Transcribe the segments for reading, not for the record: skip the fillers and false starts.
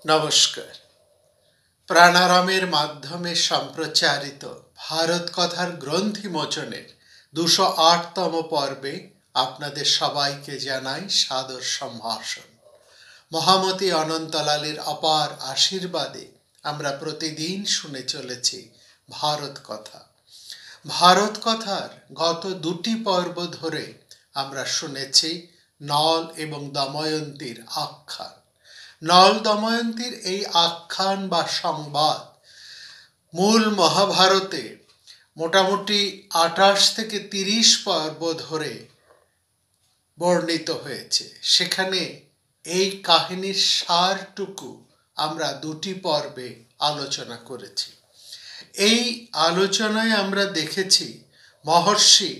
নমস্কার। প্রাণারামের মাধ্যমে সম্প্রচারিত ভারত কথার গ্রন্থি মোচনের 208তম পর্বে আপনাদের সবাইকে জানাই সাদর সম্ভাষণ। মহামতি অনন্তলালের অপার আশীর্বাদে আমরা প্রতিদিন শুনে চলেছি ভারত কথা। ভারত কথার গত 2টি পর্ব ধরে আমরা শুনেছি নল এবং দময়ন্তীর আখ্যান। নল দময়ন্তীর এই আখ্যান বা সংবাদ মূল মহাভারতে মোটামুটি 28 থেকে 30 পর্ব ধরে বর্ণিত হয়েছে। সেখানে এই কাহিনীর সারটুকু আমরা 2টি পর্বে আলোচনা করেছি। এই আলোচনায় আমরা দেখেছি মহর্ষি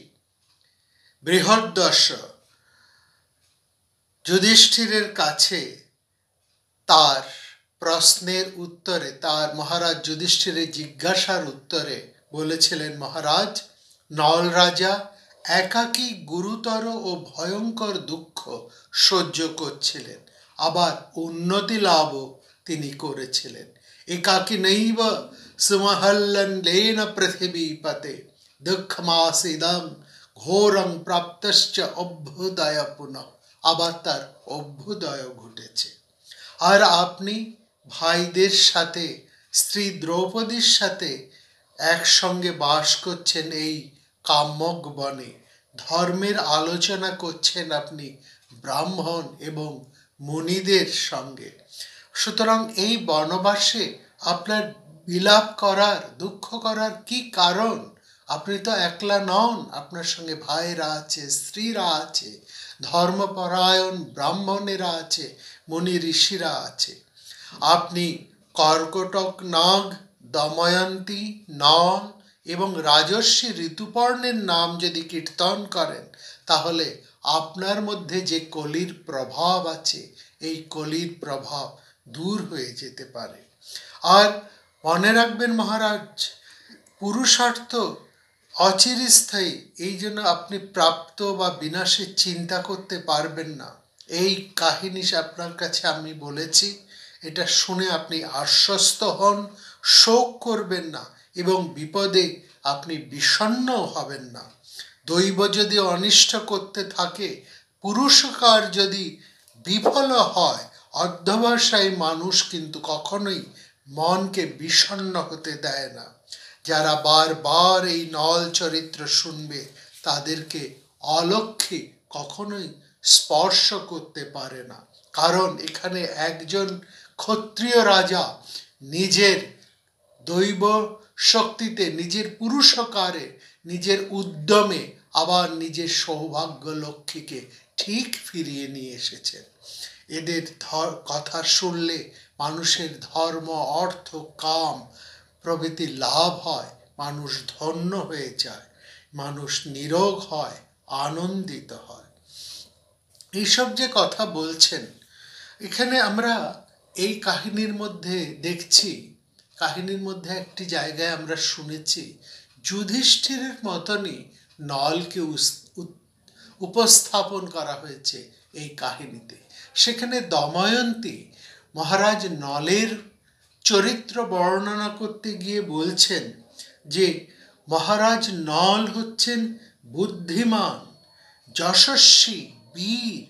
বৃহদ্দর্শ যুধিষ্ঠিরের কাছে তার প্রশ্নের উত্তরে, তার মহারাজ যুধিষ্ঠিরের জিজ্ঞাসার উত্তরে বলেছিলেন, মহারাজ, নল রাজা একাকী গুরুতর ও ভয়ঙ্কর দুঃখ সহ্য করছিলেন, আবার উন্নতি লাভও তিনি করেছিলেন। একাকী নৈব সুমহল্লন পৃথিবীপতে দুঃখমাসিদং ঘোরং প্রাপ্তশ্চ অভ্যুদয় পুনঃ। আবার তার অভ্যুদয় ঘটেছে। আর আপনি ভাইদের সাথে, স্ত্রী দ্রৌপদীর সাথে একসঙ্গে বাস করছেন এই কাম্যক বনে, ধর্মের আলোচনা করছেন আপনি ব্রাহ্মণ এবং মুনিদের সঙ্গে। সুতরাং এই বনবাসে আপনার বিলাপ করার, দুঃখ করার কি কারণ? আপনি তো একলা নন, আপনার সঙ্গে ভাইরা আছে, স্ত্রীরা আছে, ধর্মপরায়ণ ব্রাহ্মণেরা আছে, মুনি ঋষিরা আছে। আপনি কর্কটক নাগ, দময়ন্তী, নল এবং রাজর্ষি ঋতুপর্ণের নাম যদি কীর্তন করেন, তাহলে আপনার মধ্যে যে কলির প্রভাব আছে, এই কলির প্রভাব দূর হয়ে যেতে পারে। আর মনে রাখবেন মহারাজ, পুরুষার্থ অচিরস্থায়ী, এই জন্য আপনি প্রাপ্ত বা বিনাশের চিন্তা করতে পারবেন না। এই কাহিনী আপনার কাছে আমি বলেছি, এটা শুনে আপনি আশ্বস্ত হন, শোক করবেন না এবং বিপদে আপনি বিষণ্ণ হবেন না। দৈব যদি অনিষ্ট করতে থাকে, পুরুষকার যদি বিফল হয়, অধ্যবসায়ী মানুষ কিন্তু কখনোই মনকে বিষণ্ণ হতে দেয় না। যারা বারবার এই নল চরিত্র শুনবে, তাদেরকে অলক্ষ্যে কখনোই স্পর্শ করতে পারে না। কারণ এখানে একজন ক্ষত্রিয় রাজা নিজের দৈব শক্তিতে, নিজের পুরুষকারে, নিজের উদ্যমে আবার নিজের সৌভাগ্য লক্ষ্মীকে ঠিক ফিরিয়ে নিয়ে এসেছেন। এদের কথা শুনলে মানুষের ধর্ম, অর্থ, কাম প্রভৃতি লাভ হয়, মানুষ ধন্য হয়ে যায়, মানুষ নিরোগ হয়, আনন্দিত হয়। এইসব যে কথা বলছেন, এখানে আমরা এই কাহিনীর মধ্যে দেখছি, কাহিনীর মধ্যে একটি জায়গায় আমরা শুনেছি যুধিষ্ঠিরের মতনই নলকে উপস্থাপন করা হয়েছে এই কাহিনীতে। সেখানে দময়ন্তী মহারাজ নলের চরিত্র বর্ণনা করতে গিয়ে বলছেন যে মহারাজ নল হচ্ছেন বুদ্ধিমান, যশস্বী, বীর,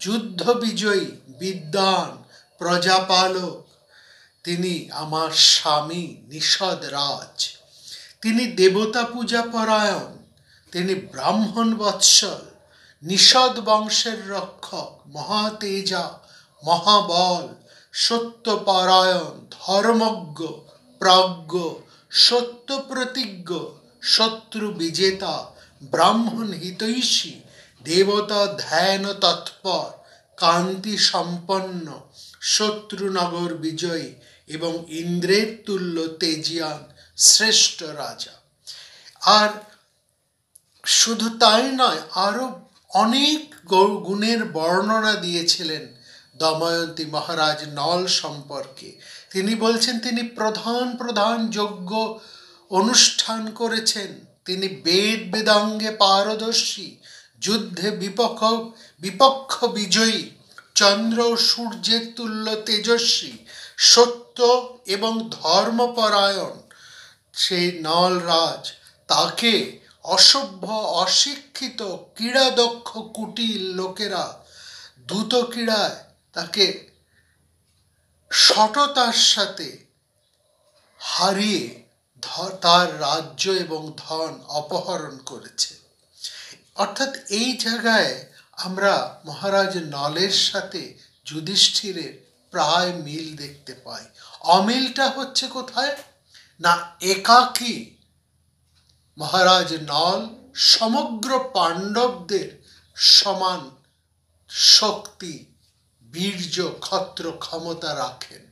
যুদ্ধ বিজয়ী, বিদ্বান, প্রজাপালক। তিনি আমার স্বামী নিষদ রাজ। তিনি দেবতা পূজা পরায়ণ, তিনি ব্রাহ্মণ বৎসল, নিষদ বংশের রক্ষক, মহাতেজা, মহাবল, সত্যপরায়ণ, ধর্মজ্ঞ, প্রজ্ঞ, সত্য প্রতিজ্ঞ, শত্রু বিজেতা, ব্রাহ্মণ হিতৈষী, দেবতা ধ্যান তৎপর, কান্তি সম্পন্ন, শত্রুনগর বিজয়ী এবং ইন্দ্রের তুল্য তেজিয়ান শ্রেষ্ঠ রাজা। আর শুধু তাই নয়, আরো অনেক গুণের বর্ণনা দিয়েছিলেন দময়ন্তী মহারাজ নল সম্পর্কে। তিনি বলছেন তিনি প্রধান প্রধান যজ্ঞ অনুষ্ঠান করেছেন, তিনি বেদ বেদাঙ্গে পারদর্শী, যুদ্ধে বিপক্ষ বিজয়ী, চন্দ্র ও সূর্যের তুল্য তেজস্বী, সত্য এবং ধর্মপরায়ণ সেই নলরাজ তাকে অসভ্য অশিক্ষিত ক্রীড়াদক্ষ কুটিল লোকেরা দ্রুত ক্রীড়ায় তাকে সততার সাথে হারিয়ে তার রাজ্য এবং ধন অপহরণ করেছে। অর্থাৎ এই জায়গায় আমরা মহারাজ নলের সাথে যুধিষ্ঠিরের প্রায় মিল দেখতে পাই। অমিলটা হচ্ছে কোথায় না, একাকী মহারাজ নল সমগ্র পাণ্ডবদের সমান শক্তি, বীর্য, ক্ষত্র ক্ষমতা রাখেন।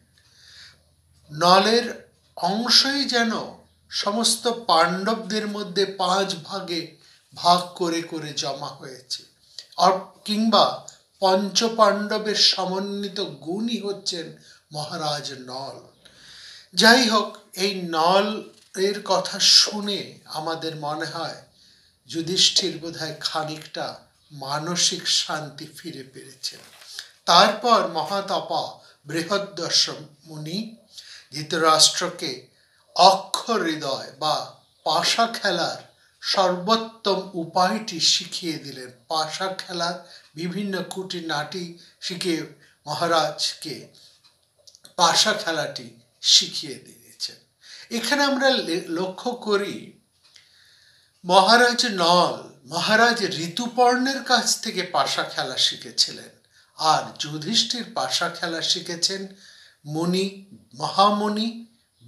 নলের অংশই যেন সমস্ত পাণ্ডবদের মধ্যে 5 ভাগে ভাগ করে করে জমা হয়েছে, আর কিংবা পঞ্চপাণ্ডবের সমন্বিত গুণই হচ্ছেন মহারাজ নল। যাই হোক, এই নল এর কথা শুনে আমাদের মনে হয় যুধিষ্ঠির বোধহয় খানিকটা মানসিক শান্তি ফিরে পেয়েছেন। তারপর মহাতপা বৃহদ্দর্শ মুনি ধৃতরাষ্ট্রকে অক্ষর হৃদয় বা পাশা খেলার সর্বোত্তম উপায়টি শিখিয়ে দিলেন। পাশা খেলার বিভিন্ন খুঁটিনাটি শিখিয়ে মহারাজকে পাশা খেলাটি শিখিয়ে দিয়েছেন। এখানে আমরা লক্ষ্য করি মহারাজ নল মহারাজ ঋতুপর্ণের কাছ থেকে পাশা খেলা শিখেছিলেন, আর যুধিষ্ঠির পাশা খেলা শিখেছেন মহামুনি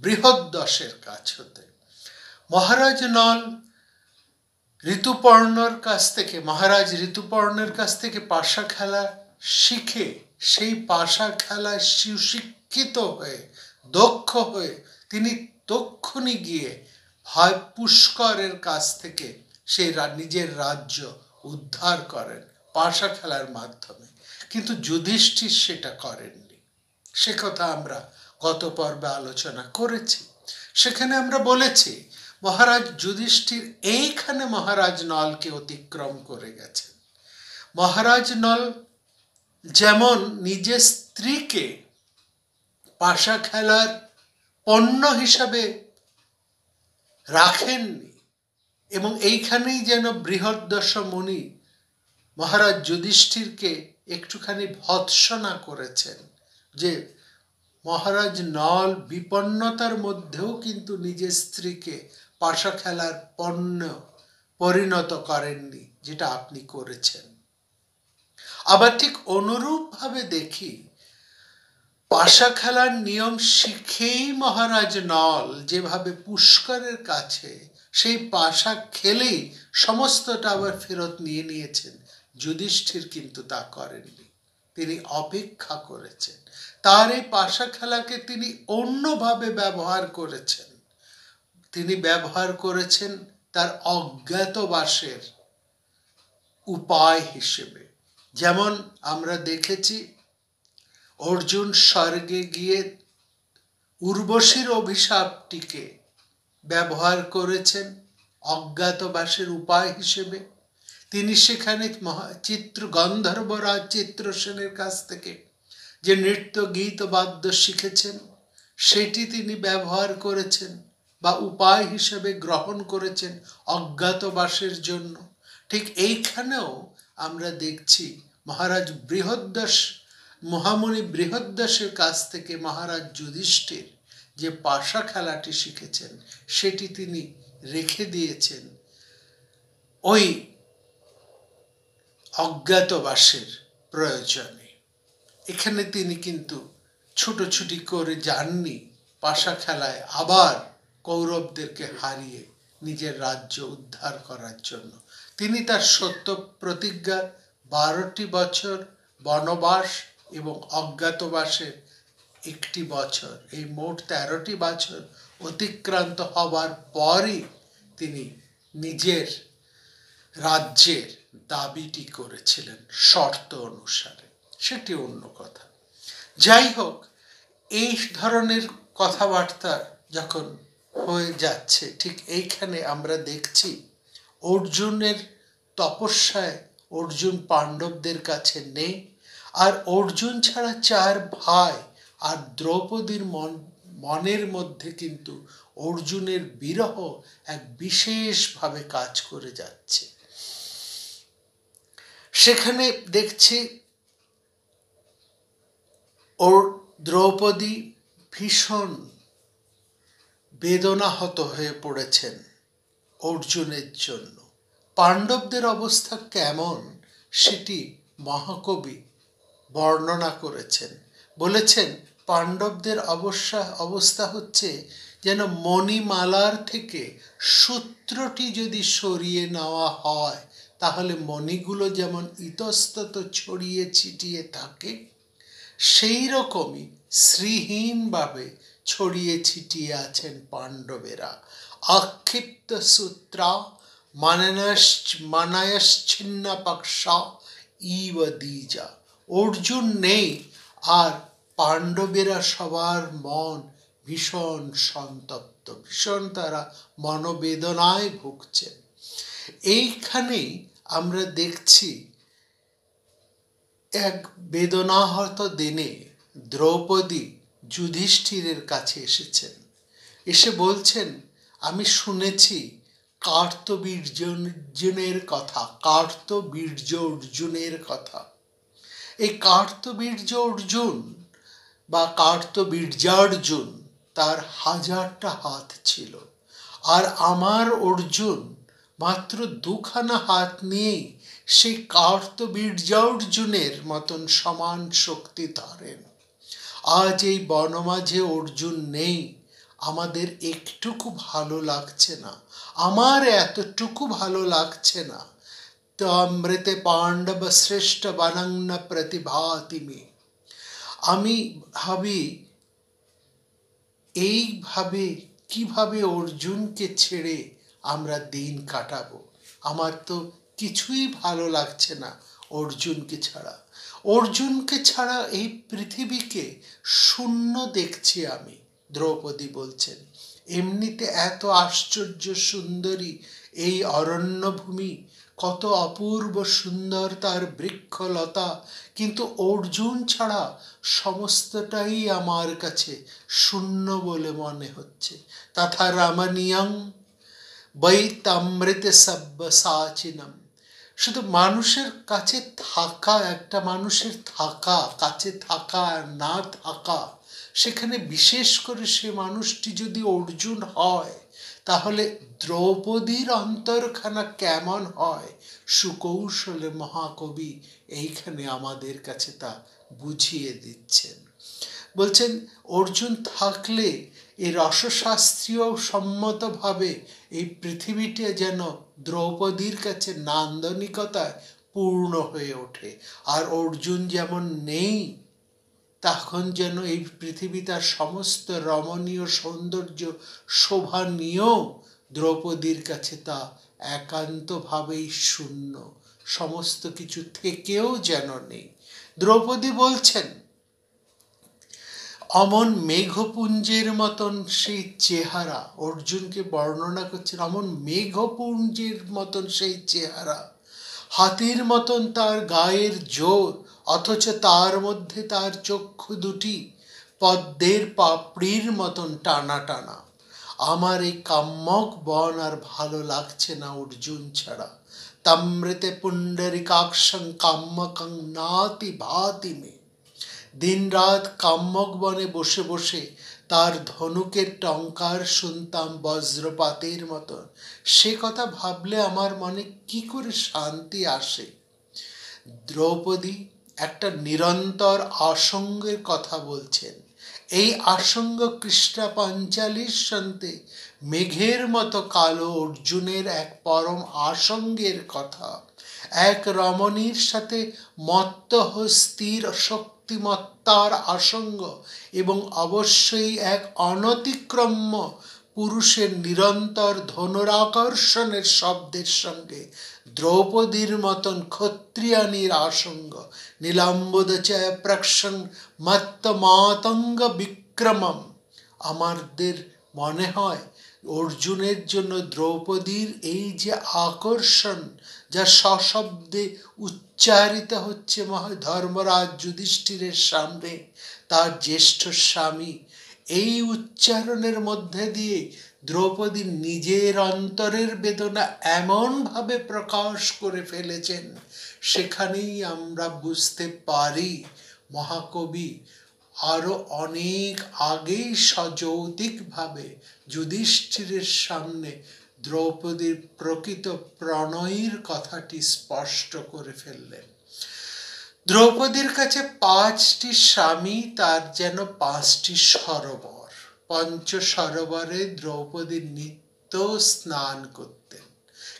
বৃহদ্দশের কাছ হতে। মহারাজ নল মহারাজ ঋতুপর্ণের কাছ থেকে পাশা খেলা শিখে সেই পাশা খেলায় সুশিক্ষিত হয়ে দক্ষ হয়ে তিনি তক্ষুনি গিয়ে ভাই পুষ্করের কাছ থেকে সেই নিজের রাজ্য উদ্ধার করেন পাশা খেলার মাধ্যমে। কিন্তু যুধিষ্ঠির সেটা করেননি, সে কথা আমরা গত পর্বে আলোচনা করেছি। সেখানে আমরা বলেছি মহারাজ যুধিষ্ঠির এইখানে মহারাজ নলকে অতিক্রম করে গেছেন। মহারাজ নল যেমন নিজের স্ত্রীকে পাশা খেলার পণ্য হিসাবে রাখেননি, এবং এইখানেই যেন বৃহদ্দশ মুনি মহারাজ যুধিষ্ঠিরকে একটুখানি ভৎসনা করেছেন, যে মহারাজ নল বিপন্নতার মধ্যেও কিন্তু নিজের স্ত্রীকে পাশা খেলার পণ্য পরিণত করেননি, যেটা আপনি করেছেন। আবার ঠিক অনুরূপভাবে দেখি পাশা খেলার নিয়ম শিখেই মহারাজ নল যেভাবে পুষ্করের কাছে সেই পাশা খেলেই সমস্তটা আবার ফেরত নিয়ে নিয়েছেন, যুধিষ্ঠির কিন্তু তা করেননি। তিনি অপেক্ষা করেছেন, তার এই পাশা খেলাকে তিনি অন্যভাবে ব্যবহার করেছেন। তিনি ব্যবহার করেছেন তার অজ্ঞাতবাসের উপায় হিসেবে। যেমন আমরা দেখেছি অর্জুন স্বর্গে গিয়ে উর্বশীর অভিশাপটিকে ব্যবহার করেছেন অজ্ঞাতবাসের উপায় হিসেবে। তিনি সেখানে গন্ধর্বরাজ চিত্রসেনের কাছ থেকে যে নৃত্য গীত বাদ্য শিখেছেন সেটি তিনি ব্যবহার করেছেন বা উপায় হিসেবে গ্রহণ করেছেন অজ্ঞাতবাসের জন্য। ঠিক এইখানেও আমরা দেখছি মহারাজ মহামুনি বৃহদ্দশের কাছ থেকে মহারাজ যুধিষ্ঠির যে পাশা খেলাটি শিখেছেন সেটি তিনি রেখে দিয়েছেন ওই অজ্ঞাতবাসের প্রয়োজনে। এখানে তিনি কিন্তু ছুটোছুটি করে যাননি পাশা খেলায় আবার কৌরবদেরকে হারিয়ে নিজের রাজ্য উদ্ধার করার জন্য। তিনি তার সত্য প্রতিজ্ঞা 12টি বছর বনবাস এবং অজ্ঞাতবাসের 1টি বছর, এই মোট 13টি বছর অতিক্রান্ত হবার পরই তিনি নিজের রাজ্যের দাবিটি করেছিলেন শর্ত অনুসারে, সেটি অন্য কথা। যাই হোক, এই ধরনের কথাবার্তা যখন হয়ে যাচ্ছে, ঠিক এইখানে আমরা দেখছি অর্জুনের তপস্যায় অর্জুন পাণ্ডবদের কাছে নেই, আর অর্জুন ছাড়া 4 ভাই আর দ্রৌপদীর মনের মধ্যে কিন্তু অর্জুনের বিরহ এক বিশেষভাবে কাজ করে যাচ্ছে। সেখানে দেখছি দ্রৌপদী ভীষণ বেদনাহত হয়ে পড়েছেন অর্জুনের জন্য। পাণ্ডবদের অবস্থা কেমন সেটি মহাকবি বর্ণনা করেছেন। বলেছেন পাণ্ডবদের অবস্থা হচ্ছে যেন মণিমালার থেকে সূত্রটি যদি সরিয়ে নেওয়া হয় তাহলে মণিগুলো যেমন ইতস্তত ছড়িয়ে ছিটিয়ে থাকে, সেই রকমই শ্রীহীনভাবে ছড়িয়ে ছিটিয়ে আছেন পাণ্ডবেরা। আক্ষিপ্ত সূত্রা মানায়শ্চিন্ন পক্ষা ইব দ্বিজা। অর্জুন নেই আর পাণ্ডবেরা সবার মন ভীষণ সন্তপ্ত, ভীষণ তারা মনোবেদনায় ভুগছেন। এইখানেই আমরা দেখছি এক বেদনাহত দিনে দ্রৌপদী যুধিষ্ঠিরের কাছে এসেছেন। এসে বলছেন, আমি শুনেছি কার্তবীর্যের কথা, কার্তবীর্য অর্জুনের কথা। এই কার্তবীর্য অর্জুন বা কার্তবীর্যার্জুন, তার 1000টা হাত ছিল, আর আমার অর্জুন মাত্র 2খানা হাত নিয়েই সেই কার্তবীর্যার্জুনের মতন সমান শক্তি ধরেন। আজ এই বনমাঝে অর্জুন নেই, আমাদের একটুকু ভালো লাগছে না, আমার এতটুকু ভালো লাগছে না। তামৃতে পাণ্ডব শ্রেষ্ঠ বনং ন প্রতিভাতি মে। আমি ভাবি এইভাবে কিভাবে অর্জুনকে ছেড়ে আমরা দিন কাটাবো। আমার তো কিছুই ভালো লাগছে না অর্জুনকে ছাড়া। অর্জুনকে ছাড়া এই পৃথিবীকে শূন্য দেখছি আমি, দ্রৌপদী বলছেন। এমনিতে এত আশ্চর্য সুন্দরী এই অরণ্যভূমি, কত অপূর্ব সুন্দর তার বৃক্ষলতা, কিন্তু অর্জুন ছাড়া সমস্তটাই আমার কাছে শূন্য বলে মনে হচ্ছে। তথা রমণীয়ং বৈ তামৃত সব্যসাচিনম। শুধু মানুষের কাছে থাকা, একটা মানুষের থাকা, কাছে থাকা আর না থাকা, সেখানে বিশেষ করে সে মানুষটি যদি অর্জুন হয় তাহলে দ্রৌপদীর অন্তরখানা কেমন হয়, সুকৌশলে মহাকবি এইখানে আমাদের কাছে তা বুঝিয়ে দিচ্ছেন। বলছেন অর্জুন থাকলে এই রসশাস্ত্রীয় সম্মতভাবে এই পৃথিবীটা যেন দ্রৌপদীর কাছে নান্দনিকতায় পূর্ণ হয়ে ওঠে, আর অর্জুন যেমন নেই তখন যেন এই পৃথিবী তার সমস্ত রমণীয় সৌন্দর্য শোভা নিয়েও দ্রৌপদীর কাছে তা একান্তভাবেই শূন্য, সমস্ত কিছু থেকেও যেন নেই। দ্রৌপদী বলছেন অমন মেঘপুঞ্জের মতন সেই চেহারা, অর্জুনকে বর্ণনা করছেন অমন মেঘপুঞ্জের মতন সেই চেহারা, হাতির মতন তার গায়ের জোর, অথচ তার মধ্যে তার চক্ষু দুটি পদ্মের পাপড়ির মতন টানা টানা। আমার এই কাম্যক বন আর ভালো লাগছে না অর্জুন ছাড়া। তামৃতে পুণ্ডরিকাক্ষং কাম্যকং নাতি ভাতি মে। দিন রাত কাম্যক বনে বসে বসে তার ধনুকের টঙ্কার শুনতাম বজ্রপাতের মতন। সে কথা ভাবলে আমার মনে কি করে শান্তি আসে। দ্রৌপদী একটা নিরন্তর আসঙ্গের কথা বলছেন। এই আসঙ্গ কৃষ্ণা পাঞ্চালীর সন্তে মেঘের মতো কালো অর্জুনের এক পরম আসঙ্গের কথা, এক রমণীর সাথে মত্তহ স্থির শক্তিমত্তার আসঙ্গ, এবং অবশ্যই এক অনতিক্রম্য পুরুষের নিরন্তর ধনুরাকর্ষণের শব্দের সঙ্গে দ্রৌপদীর মতন ক্ষত্রিয়ানীর আসঙ্গ। নীলাম্বুদচয় প্রক্ষং মত্ত মাতঙ্গ বিক্রমম। আমাদের মনে হয় অর্জুনের জন্য দ্রৌপদীর এই যে আকর্ষণ, যা সশব্দে উচ্চারিত হচ্ছে ধর্মরাজ যুধিষ্ঠিরের সামনে, তার জ্যেষ্ঠ স্বামী, এই উচ্চারণের মধ্যে দিয়ে দ্রৌপদী নিজের অন্তরের বেদনা এমনভাবে প্রকাশ করে ফেলেছেন, সেখানেই আমরা বুঝতে পারি মহাকবি আরো অনেক আগেই সযৌক্তিকভাবে যুধিষ্ঠিরের সামনে দ্রৌপদীর প্রকৃত প্রণয়ের কথাটি স্পষ্ট করে ফেললেন। দ্রৌপদীর কাছে 5টি স্বামী, তার যেন 5টি সরোবর। পঞ্চ সরোবরে দ্রৌপদী নিত্য স্নান করতেন।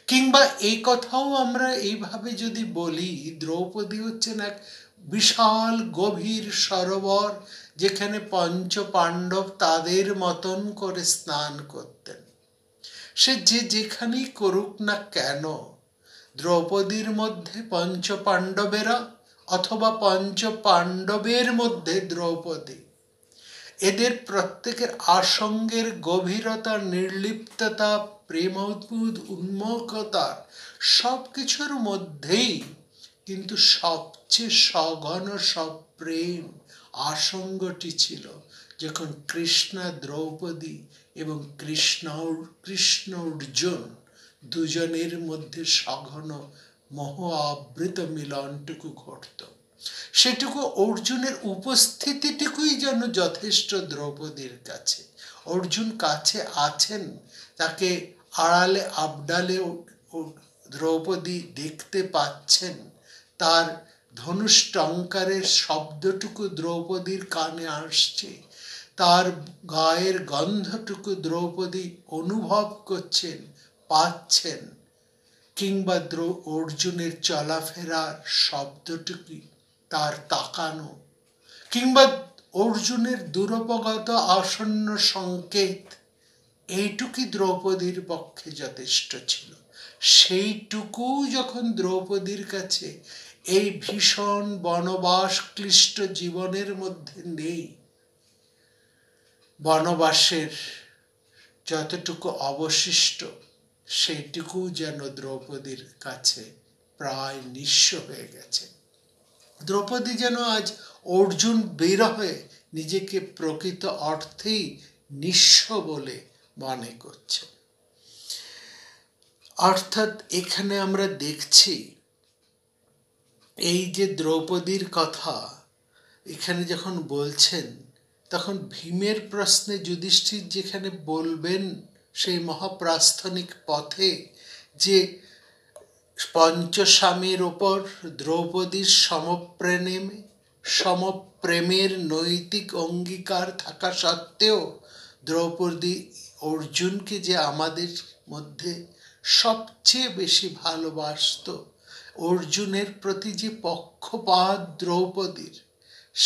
কিংবা এই কথাও আমরা এইভাবে যদি বলি, দ্রৌপদী হচ্ছেন এক বিশাল গভীর সরোবর, যেখানে পঞ্চ পাণ্ডব তাদের মতন করে স্নান করতেন। সে যে যেখানেই করুক না কেন, দ্রৌপদীর মধ্যে পঞ্চ পাণ্ডবেরা অথবা পঞ্চ পাণ্ডবের মধ্যে দ্রৌপদী, এদের প্রত্যেকের আসঙ্গের গভীরতা, নির্লিপ্ততা, প্রেমোদ্ভূত উন্মুখতার সবকিছুর মধ্যেই কিন্তু সবচেয়ে সঘন সপ্রেম আসঙ্গটি ছিল যখন কৃষ্ণা দ্রৌপদী এবং কৃষ্ণ অর্জুন দুজনের মধ্যে সঘন মোহ আবৃত মিলনটুকু ঘটত। সেটুকু অর্জুনের উপস্থিতিটুকুই যেন যথেষ্ট দ্রৌপদীর কাছে। অর্জুন কাছে আছেন, তাকে আড়ালে আবডালে দ্রৌপদী দেখতে পাচ্ছেন, তার ধনুষ টঙ্কারের শব্দটুকু দ্রৌপদীর কানে আসছে, তার গায়ের গন্ধটুকু দ্রৌপদী অনুভব করছেন, পাচ্ছেন, কিংবা অর্জুনের চলাফেরার শব্দটুকু, তার তাকানো, কিংবা অর্জুনের দূরোপগত আসন্ন সংকেত, এইটুকুই দ্রৌপদীর পক্ষে যথেষ্ট ছিল। সেইটুকু যখন দ্রৌপদীর কাছে এই ভীষণ বনবাস ক্লিষ্ট জীবনের মধ্যে নেই, বনবাসের যতটুকু অবশিষ্ট সেইটুকু যেন দ্রৌপদীর কাছে প্রায় নিঃস্ব হয়ে গেছে। দ্রৌপদী যেন আজ অর্জুন বিরহে নিজেকে প্রকৃত অর্থেই নিঃস্ব বলে মনে করছে। অর্থাৎ এখানে আমরা দেখছি এই যে দ্রৌপদীর কথা এখানে যখন বলছেন, তখন ভীমের প্রশ্নে যুধিষ্ঠির যেখানে বলবেন সেই মহাপ্রাস্থনিক পথে যে পঞ্চস্বামীর ওপর দ্রৌপদীর সমপ্রেমের নৈতিক অঙ্গীকার থাকা সত্ত্বেও দ্রৌপদী অর্জুনকে যে আমাদের মধ্যে সবচেয়ে বেশি ভালোবাসত, অর্জুনের প্রতি যে পক্ষপাত দ্রৌপদীর,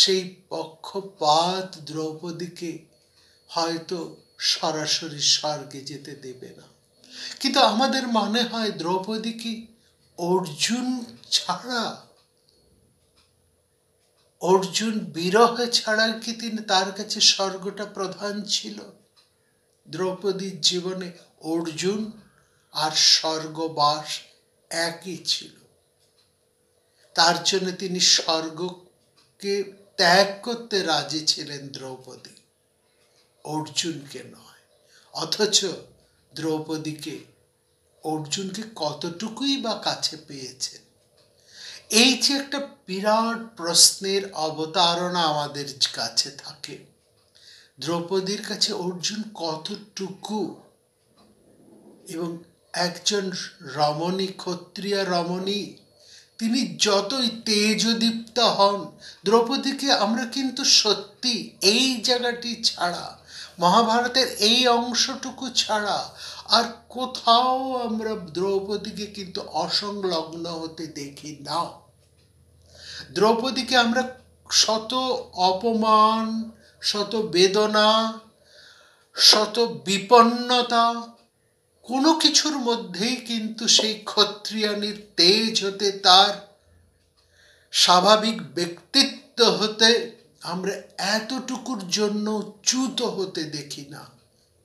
সেই পক্ষপাত দ্রৌপদীকে হয়তো সরাসরি স্বর্গে যেতে দেবে না। কিন্তু আমাদের মনে হয় দ্রৌপদী কি অর্জুন ছাড়া, অর্জুন বিরহ ছাড়া কি তার কাছে স্বর্গটা প্রধান ছিল? দ্রৌপদীর জীবনে অর্জুন আর স্বর্গবাস একই ছিল। তার জন্য তিনি স্বর্গকে ত্যাগ করতে রাজি ছিলেন দ্রৌপদী, অর্জুনকে নয়। অথচ অর্জুনকে কতটুকুই বা কাছে পেয়েছেন। এই যে একটা বিরাট প্রশ্নের অবতারণা আমাদের কাছে থাকে, দ্রৌপদীর কাছে অর্জুন কতটুকু, এবং একজন রমণী, ক্ষত্রিয়া রমণী, তিনি যতই তেজদীপ্ত হন, দ্রৌপদীকে আমরা কিন্তু সত্যি এই জায়গাটি ছাড়া, মহাভারতের এই অংশটুকু ছাড়া আর কোথাও আমরা দ্রৌপদীকে কিন্তু অসংলগ্ন হতে দেখি না। দ্রৌপদীকে আমরা শত অপমান, শত বেদনা, শত বিপন্নতা, কোনো কিছুর মধ্যেই কিন্তু সেই ক্ষত্রিয়ানীর তেজ হতে, তার স্বাভাবিক ব্যক্তিত্ব হতে আমরা এতটুকুর জন্য চ্যুত হতে দেখি না,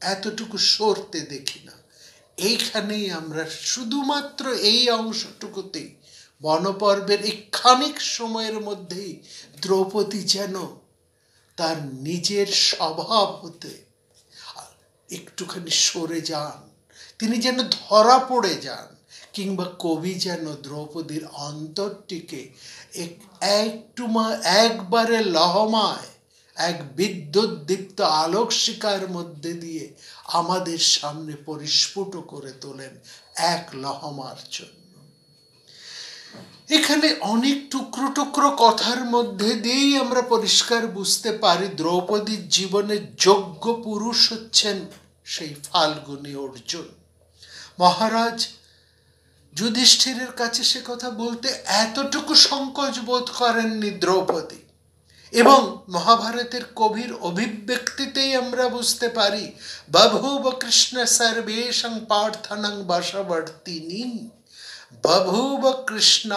এতটুকু সরতে দেখি না। এইখানেই আমরা শুধুমাত্র এই অংশটুকুতেই, বনপর্বের এই খানিক সময়ের মধ্যেই দ্রৌপদী যেন তার নিজের স্বভাব হতে একটুখানি সরে যান, তিনি যেন ধরা পড়ে যান, কিংবা কবি যেন দ্রৌপদীর অন্তরটিকে একবারে লহমায় এক বিদ্যুৎ দীপ্ত আলোক শিখার মধ্যে দিয়ে আমাদের সামনে পরিস্ফুট করে তোলেন এক লহমার জন্য। এখানে অনেক টুকরো টুকরো কথার মধ্যে দিয়েই আমরা পরিষ্কার বুঝতে পারি দ্রৌপদীর জীবনে যোগ্য পুরুষ হচ্ছেন সেই ফাল্গুনী অর্জুন। মহারাজ যুধিষ্ঠিরের কাছে সে কথা বলতে এতটুকু সংকোচ বোধ করেননি দ্রৌপদী। এবং মহাভারতের কবির অভিব্যক্তিতেই আমরা বুঝতে পারি বভূব কৃষ্ণ সর্বেষাং পার্থনাং বশবর্তিনী, বভূব কৃষ্ণ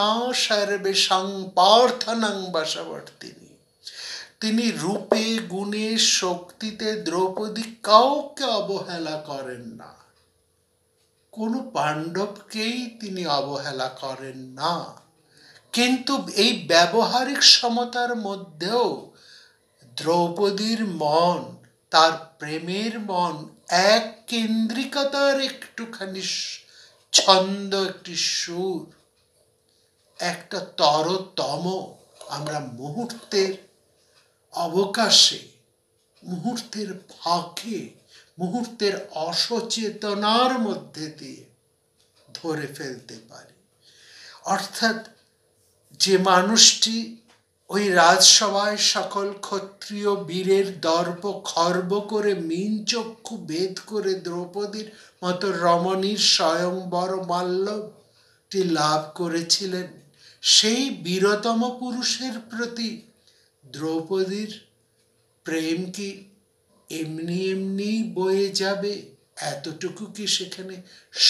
সর্বেষাং পার্থনাং বশবর্তিনী। তিনি রূপে গুণে শক্তিতে দ্রৌপদী কাউকে অবহেলা করেন না, কোনো পাণ্ডবকেই তিনি অবহেলা করেন না। কিন্তু এই ব্যবহারিক সমতার মধ্যেও দ্রৌপদীর মন, তার প্রেমের মন এক কেন্দ্রিকতার একটুখানি ছন্দ, একটি সুর, একটা তরতম আমরা মুহূর্তের অবকাশে, মুহূর্তের ফাঁকে, মুহূর্তের অসচেতনার মধ্যে দিয়ে ধরে ফেলতে পারি। অর্থাৎ যে মানুষটি ওই রাজসভায় সকল ক্ষত্রিয় বীরের দর্প খর্ব করে মিন চক্ষু ভেদ করে দ্রৌপদীর মতো রমণীর স্বয়ংবর মাল্যটি লাভ করেছিলেন, সেই বীরতম পুরুষের প্রতি দ্রৌপদীর প্রেম কি এমনি এমনি বয়ে যাবে? এতটুকু কি সেখানে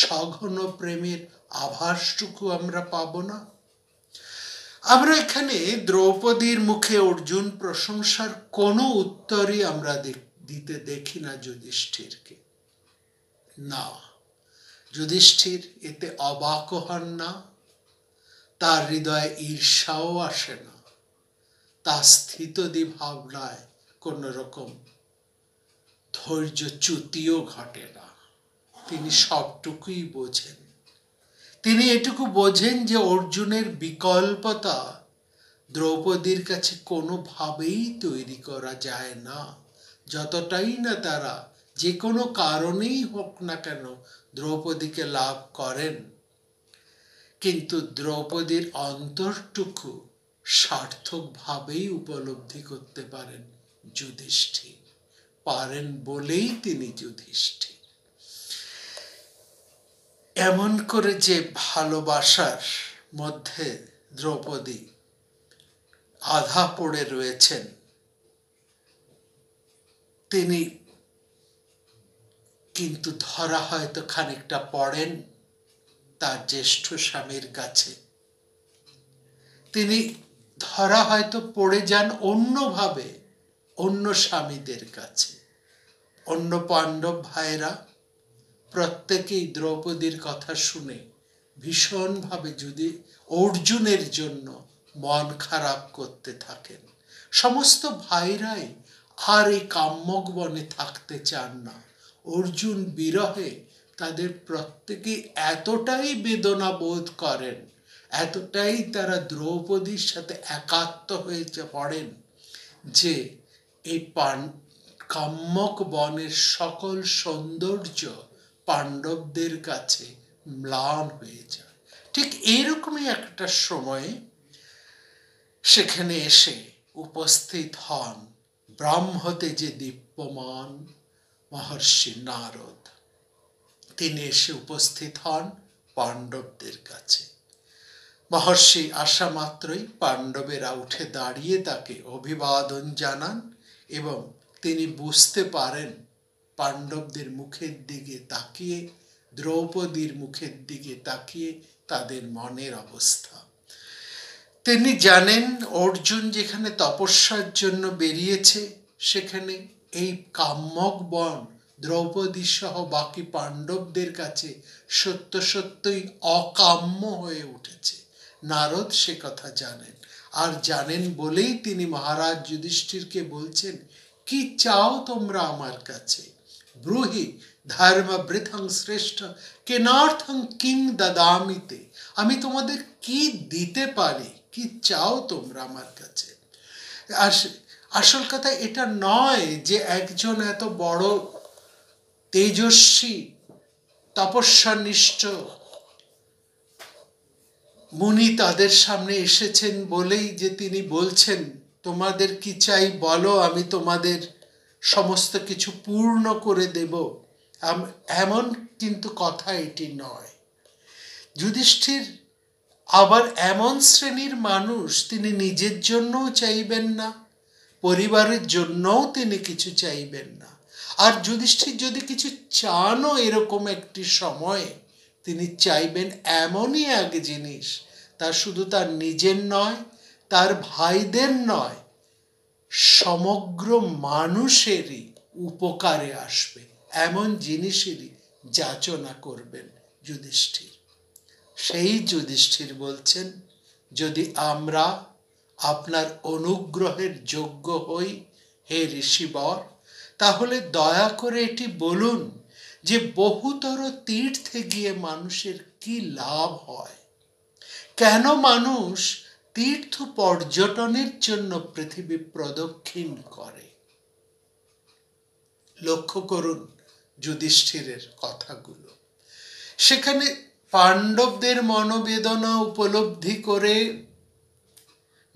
সঘন প্রেমের আভাসটুকু আমরা পাব না? আমরা এখানে দ্রৌপদীর মুখে অর্জুন প্রশংসার কোনো উত্তরই আমরা দিতে দেখি না যুধিষ্ঠিরকে। না, যুধিষ্ঠির এতে অবাক হন না, তার হৃদয়ে ঈর্ষাও আসে না, তার স্থিতদি ভাবনায় কোন রকম ধৈর্যচ্যুতিও ঘটে না। তিনি সবটুকুই বোঝেন। তিনি এটুকু বোঝেন যে অর্জুনের বিকল্পতা দ্রৌপদীর কাছে কোনোভাবেই তৈরি করা যায় না। যতটাই না তারা যে কোনো কারণেই হোক না কেন দ্রৌপদীকে লাভ করেন, কিন্তু দ্রৌপদীর অন্তরটুকু সার্থকভাবেই উপলব্ধি করতে পারেন যুধিষ্ঠির, পারেন বলেই তিনি যুধিষ্ঠির। এমন করে যে ভালোবাসার মধ্যে দ্রৌপদী আধা পড়ে রয়েছেন, তিনি কিন্তু ধরা হয়তো খানিকটা পড়েন তার জ্যেষ্ঠ স্বামীর কাছে, তিনি ধরা হয়তো পড়ে যান অন্যভাবে অন্য স্বামীদের কাছে। অন্য পাণ্ডব ভাইরা প্রত্যেকেই দ্রৌপদীর কথা শুনে ভীষণভাবে যদি অর্জুনের জন্য মন খারাপ করতে থাকেন। সমস্ত ভাইরাই আর এই কাম্যক বনে থাকতে চান না। অর্জুন বিরহে তাদের প্রত্যেকেই এতটাই বেদনা বোধ করেন, এতটাই তারা দ্রৌপদীর সাথে একাত্ম হয়ে পড়েন যে এই কাম্যক বনের সকল সৌন্দর্য পাণ্ডবদের কাছে ম্লান হয়ে যায়। ঠিক এইরকমই একটা সময়ে সেখানে এসে উপস্থিত হন ব্রাহ্মতে যে দীপ্যমান মহর্ষি নারদ। তিনি এসে উপস্থিত হন পাণ্ডবদের কাছে। মহর্ষি আসা মাত্রই পাণ্ডবেরা উঠে দাঁড়িয়ে তাকে অভিবাদন জানান এবং তিনি বুঝতে পারেন পাণ্ডবদের মুখের দিকে তাকিয়ে, দ্রৌপদীর মুখের দিকে তাকিয়ে তাদের মনের অবস্থা। তিনি জানেন অর্জুন যেখানে তপস্যার জন্য বেরিয়েছে সেখানে এই কাম্যক বন দ্রৌপদী সহ বাকি পাণ্ডবদের কাছে সত্য সত্যই অকাম্য হয়ে উঠেছে। নারদ সে কথা জানেন। আর জানেন বলেই তিনি মহারাজ যুধিষ্ঠিরকে বলছেন, কি চাও তোমরা আমার কাছে? ব্রুহি ধর্ম বৃথং শ্রেষ্ঠ কেনার্থং কিং দদামিতে। আমি তোমাদের কি দিতে পারি, কি চাও তোমরা আমার কাছে? আসল কথা এটা নয় যে একজন এত বড় তেজস্বী তপস্যানিষ্ঠ মুনি তাদের সামনে এসেছেন বলেই যে তিনি বলছেন তোমাদের কি চাই বলো, আমি তোমাদের সমস্ত কিছু পূর্ণ করে দেব, এমন কিন্তু কথা এটি নয়। যুধিষ্ঠির আবার এমন শ্রেণীর মানুষ, তিনি নিজের জন্যও চাইবেন না, পরিবারের জন্যও তিনি কিছু চাইবেন না। আর যুধিষ্ঠির যদি কিছু চানও এরকম একটি সময়ে, তিনি চাইবেন এমনই এক জিনিস, তা শুধু তার নিজের নয়, তার ভাইদের নয়, সমগ্র মানুষেরই উপকারে আসবে এমন জিনিসেরই যাচনা করবেন যুধিষ্ঠির। সেই যুধিষ্ঠির বলছেন, যদি আমরা আপনার অনুগ্রহের যোগ্য হই হে ঋষিবর, তাহলে দয়া করে এটি বলুন যে বহুতর তীর্থে গিয়ে মানুষের কি লাভ হয়, কেন মানুষ তীর্থ পর্যটনের জন্য পৃথিবী প্রদক্ষিণ করে। লক্ষ্য করুন যুধিষ্ঠিরের কথাগুলো। সেখানে পাণ্ডবদের মনোবেদনা উপলব্ধি করে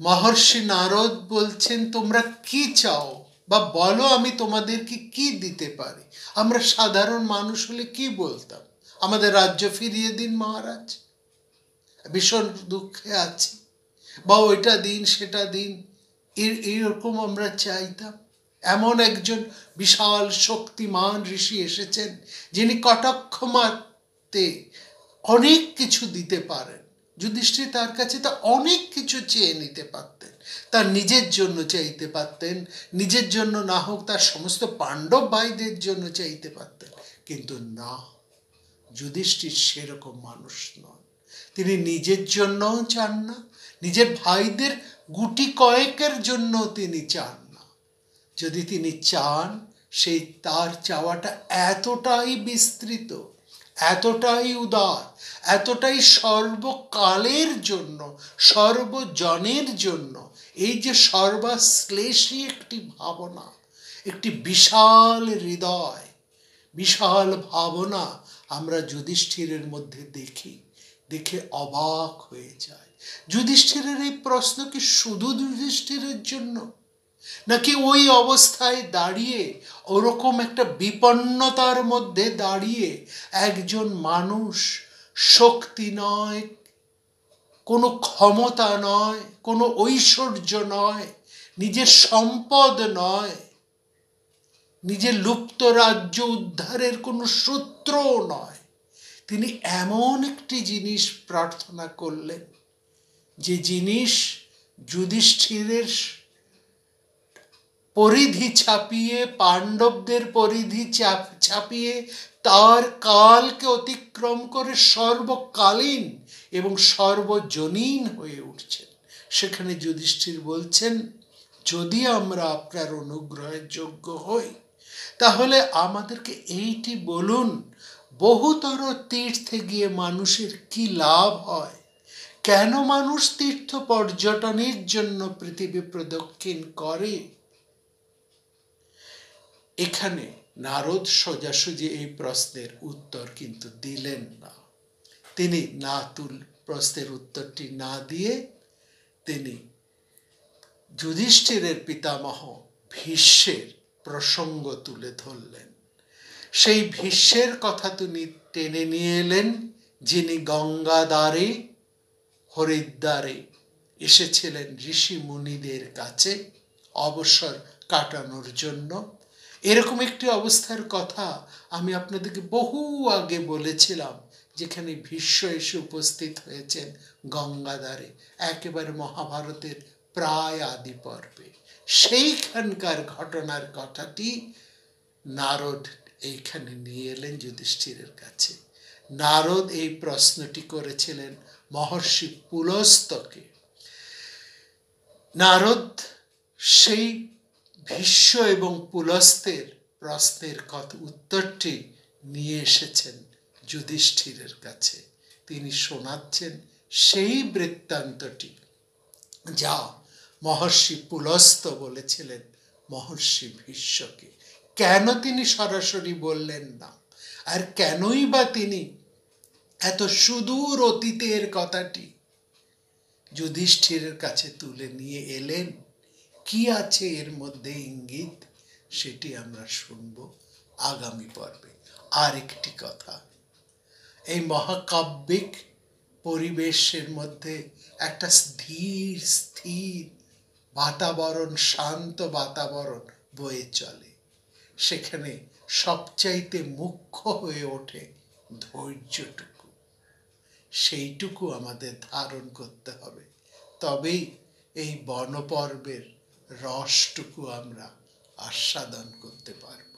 মহর্ষি নারদ বলছেন, তোমরা কি চাও বা বলো, আমি তোমাদেরকে কি দিতে পারি। আমরা সাধারণ মানুষ হলে কি বলতাম? আমাদের রাজ্য ফিরিয়ে দিন মহারাজ, ভীষণ দুঃখে আছি, বা ওইটা দিন সেটা দিন, এইরকম আমরা চাইতাম। এমন একজন বিশাল শক্তিমান ঋষি এসেছেন, যিনি কটাক্ষ মারতে অনেক কিছু দিতে পারেন। যুধিষ্ঠির তার কাছে তা অনেক কিছু চেয়ে নিতে পারতেন, তার নিজের জন্য চাইতে পারতেন, নিজের জন্য না হোক তার সমস্ত পাণ্ডব ভাইদের জন্য চাইতে পারতেন, কিন্তু না, যুধিষ্ঠির সেরকম মানুষ নন। তিনি নিজের জন্যও চান না, নিজের ভাইদের গুটি কয়েকের জন্য তিনি চান না। যদি তিনি চান, সেই তার চাওয়াটা এতটাই বিস্তৃত, এতটাই উদার, এতটাই সর্বকালের জন্য, সর্বজনের জন্য। এই যে সর্বাশ্লেষী একটি ভাবনা, একটি বিশাল হৃদয়, বিশাল ভাবনা আমরা যুধিষ্ঠিরের মধ্যে দেখি, দেখে অবাক হয়ে যায়। যুধিষ্ঠিরের এই প্রশ্ন কি শুধু যুধিষ্ঠিরের জন্য, নাকি ওই অবস্থায় দাঁড়িয়ে, ওরকম একটা বিপন্নতার মধ্যে দাঁড়িয়ে একজন মানুষ, শক্তি নয়, কোনো ক্ষমতা নয়, কোনো ঐশ্বর্য নয়, নিজের সম্পদ নয়, নিজের লুপ্ত রাজ্য উদ্ধারের কোনো সূত্রও নয়, তিনি এমন একটি জিনিস প্রার্থনা করলেন, যে জিনিস যুধিষ্ঠিরের পরিধি ছাপিয়ে, পাণ্ডবদের পরিধি ছাপিয়ে, তার কালকে অতিক্রম করে সর্বকালীন এবং সর্বজনীন হয়ে উঠছেন। সেখানে যুধিষ্ঠির বলছেন, যদি আমরা আপনার অনুগ্রহের যোগ্য হই, তাহলে আমাদেরকে এইটি বলুন, বহুতর তীর্থে গিয়ে মানুষের কি লাভ হয়, কেন মানুষ তীর্থ পর্যটনের জন্য পৃথিবী প্রদক্ষিণ করে। এখানে নারদ সোজাসুজি এই প্রশ্নের উত্তর কিন্তু দিলেন না। তিনি প্রশ্নের উত্তরটি না দিয়ে তিনি যুধিষ্ঠিরের পিতামহ ভীষ্মের প্রসঙ্গ তুলে ধরলেন। সেই ভীষ্মের কথা তিনি টেনে নিয়ে এলেন, যিনি গঙ্গাধারে, হরিদ্বারে এসেছিলেন ঋষি মুনিদের কাছে অবসর কাটানোর জন্য। এরকম একটি অবস্থার কথা আমি আপনাদেরকে বহু আগে বলেছিলাম, যেখানে ভীষ্ম এসে উপস্থিত হয়েছেন গঙ্গাধারে, একেবারে মহাভারতের প্রায় আদি পর্বে। সেইখানকার ঘটনার কথাটি নারদ এইখানে নিয়ে এলেন যুধিষ্ঠিরের কাছে। নারদ এই প্রশ্নটি করেছিলেন মহর্ষি পুলস্তকে। নারদ সেই ভীষ্ম এবং পুলস্ত্যের প্রশ্নের উত্তরটি নিয়ে এসেছেন যুধিষ্ঠিরের কাছে। তিনি শোনাচ্ছেন সেই বৃত্তান্তটি যা মহর্ষি পুলস্ত্য বলেছিলেন মহর্ষি ভীষ্মকে। কেন তিনি সরাসরি বললেন না, আর কেনই বা তিনি এত সুদূর অতীতের কথাটি যুধিষ্ঠিরের কাছে তুলে নিয়ে এলেন? কি আছে এর মধ্যে ইঙ্গিত, সেটি আমরা শুনব আগামী পর্বে। আর একটি কথা, এই মহাকাব্যিক পরিবেশের মধ্যে একটা ধীর স্থির বাতাবরণ, শান্ত বাতাবরণ বয়ে চলে। সেখানে সবচাইতে মুখ্য হয়ে ওঠে ধৈর্যটুকু। সেইটুকু আমাদের ধারণ করতে হবে, তবেই এই বনপর্বের রসটুকু আমরা আস্বাদন করতে পারব।